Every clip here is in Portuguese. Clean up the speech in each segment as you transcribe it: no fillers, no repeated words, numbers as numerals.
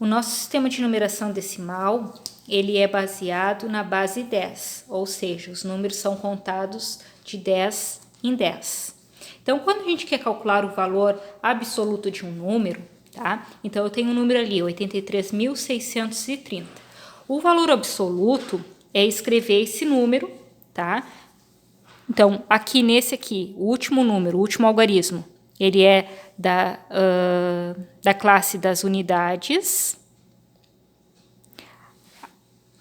O nosso sistema de numeração decimal, ele é baseado na base 10, ou seja, os números são contados de 10 em 10. Então, quando a gente quer calcular o valor absoluto de um número, tá? Então, eu tenho um número ali, 83.630. O valor absoluto é escrever esse número, tá? Então, aqui nesse aqui, o último número, o último algarismo, ele é da classe das unidades.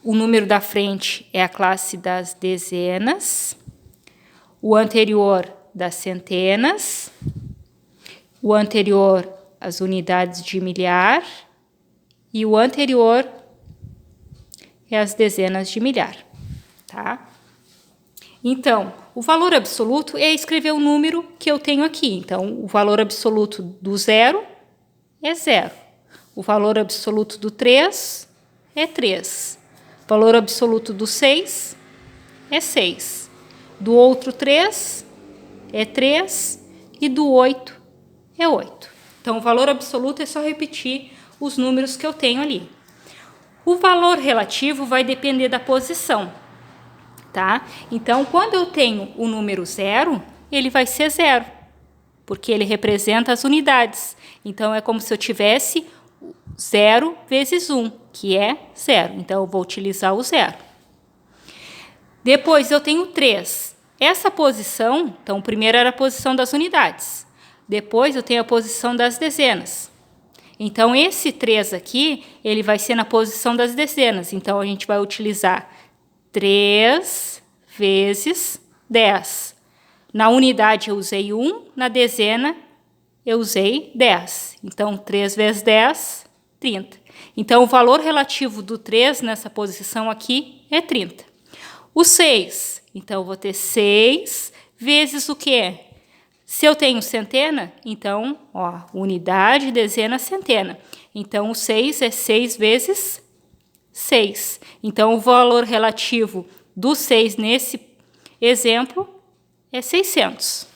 O número da frente é a classe das dezenas. O anterior, das centenas. O anterior, as unidades de milhar. E o anterior é as dezenas de milhar, tá? Então, o valor absoluto é escrever o número que eu tenho aqui. Então, o valor absoluto do 0 é 0. O valor absoluto do 3 é 3. O valor absoluto do 6 é 6. Do outro 3 é 3. E do 8 é 8. Então, o valor absoluto é só repetir os números que eu tenho ali. O valor relativo vai depender da posição, tá? Então, quando eu tenho o número 0, ele vai ser 0, porque ele representa as unidades. Então, é como se eu tivesse 0 vezes 1, que é 0. Então, eu vou utilizar o 0. Depois, eu tenho 3. Essa posição, então, primeiro era a posição das unidades. Depois, eu tenho a posição das dezenas. Então, esse 3 aqui, ele vai ser na posição das dezenas. Então, a gente vai utilizar 3 vezes 10. Na unidade, eu usei 1. Na dezena, eu usei 10. Então, 3 vezes 10, 30. Então, o valor relativo do 3 nessa posição aqui é 30. O 6, então, eu vou ter 6 vezes o quê? Se eu tenho centena, então, ó, unidade, dezena, centena. Então, o 6 é 6 vezes 6. Então, o valor relativo do 6 nesse exemplo é 600.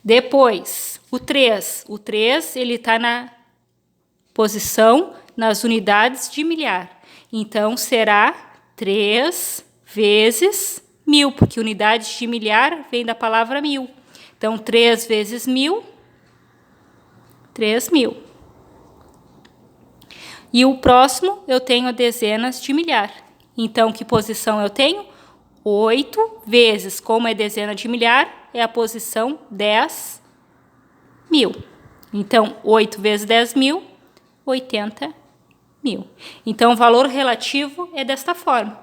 Depois, o 3. O 3, ele está na posição nas unidades de milhar. Então, será 3 vezes 1000, porque unidades de milhar vem da palavra 1000. Então, 3 vezes 1000, 3.000. E o próximo, eu tenho dezenas de milhar. Então, que posição eu tenho? 8 vezes, como é dezena de milhar, é a posição 10.000. Então, 8 vezes 10.000, 80.000. Então, o valor relativo é desta forma.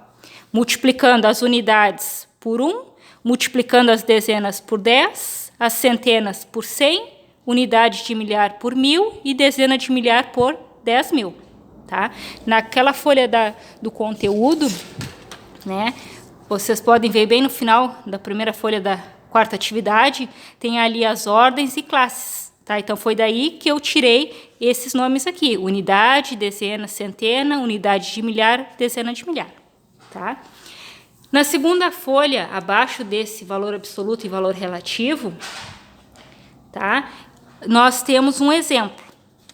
Multiplicando as unidades por 1, multiplicando as dezenas por 10, as centenas por 100, unidade de milhar por 1000 e dezena de milhar por 10.000. Tá? Naquela folha do conteúdo, né, vocês podem ver bem no final da primeira folha da quarta atividade, tem ali as ordens e classes. Tá? Então, foi daí que eu tirei esses nomes aqui. Unidade, dezena, centena, unidade de milhar, dezena de milhar. Tá? Na segunda folha, abaixo desse valor absoluto e valor relativo, tá? Nós temos um exemplo,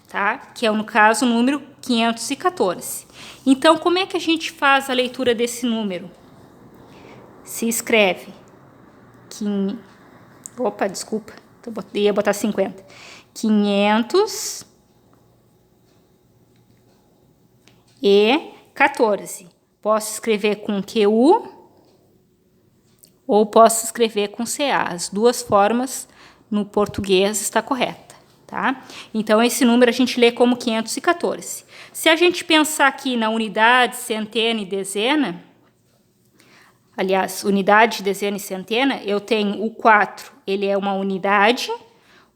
tá? Que é, no caso, o número 514. Então, como é que a gente faz a leitura desse número? Se escreve... Opa, desculpa, eu ia botar 50. 514. Posso escrever com QU ou posso escrever com CA. As duas formas no português está correta, tá? Então, esse número a gente lê como 514. Se a gente pensar aqui na unidade, centena e dezena, aliás, unidade, dezena e centena, eu tenho o 4, ele é uma unidade,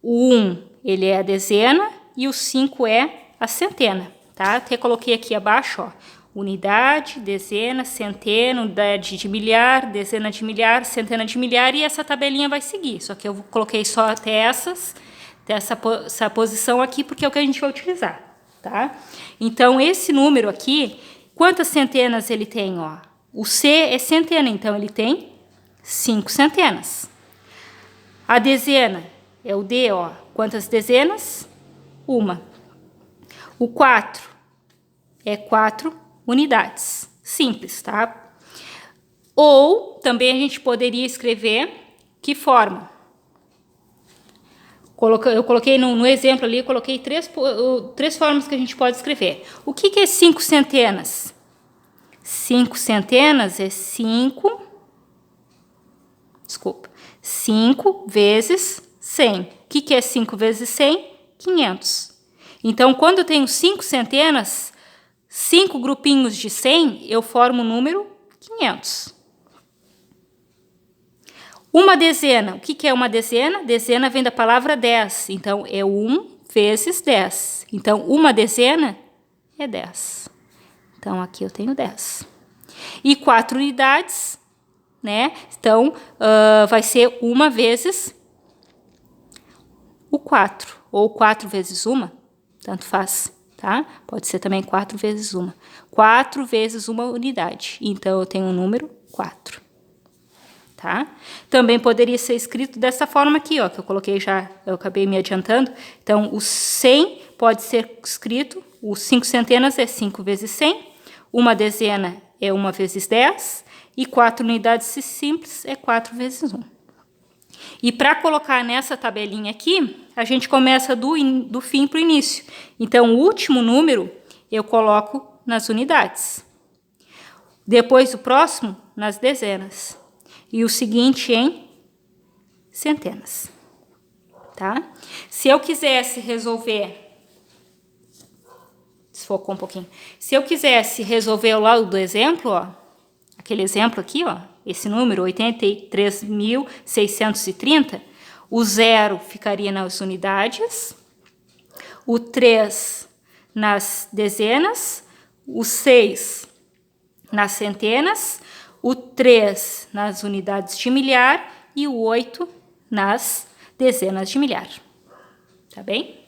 o 1, ele é a dezena e o 5 é a centena, tá? Até coloquei aqui abaixo, ó, unidade, dezena, centena, unidade de milhar, dezena de milhar, centena de milhar, e essa tabelinha vai seguir. Só que eu coloquei só até essa posição aqui, porque é o que a gente vai utilizar, tá? Então, esse número aqui, quantas centenas ele tem, ó? O C é centena, então ele tem 5 centenas. A dezena é o D, ó. Quantas dezenas? Uma. O 4 é 4 unidades. Simples, tá? Ou também a gente poderia escrever que forma? Eu coloquei no exemplo ali, eu coloquei três formas que a gente pode escrever. O que é 5 centenas? 5 centenas é 5 vezes 100. O que é 5 vezes 100? 500. Então, quando eu tenho 5 centenas, 5 grupinhos de 100, eu formo o número 500. Uma dezena. O que é uma dezena? Dezena vem da palavra 10. Então, é 1 vezes 10. Então, uma dezena é 10. Então, aqui eu tenho 10. E 4 unidades, né? Então, vai ser 1 vezes o 4. Ou 4 vezes 1, tanto faz, tá? Pode ser também 4 vezes 1. 4 vezes uma unidade. Então, eu tenho o número 4. Tá? Também poderia ser escrito dessa forma aqui, ó, que eu coloquei já, eu acabei me adiantando. Então, o 100 pode ser escrito, os 5 centenas é 5 vezes 100, uma dezena é 1 vezes 10, e 4 unidades simples é 4 vezes 1. E para colocar nessa tabelinha aqui, a gente começa do fim para o início. Então, o último número eu coloco nas unidades. Depois, o próximo, nas dezenas. E o seguinte em centenas, tá? Se eu quisesse resolver, desfocou um pouquinho. Se eu quisesse resolver o lado do exemplo, ó, aquele exemplo aqui, ó, esse número 83.630, o 0 ficaria nas unidades, o 3 nas dezenas, o 6 nas centenas, o 3 nas unidades de milhar e o 8 nas dezenas de milhar. Tá bem?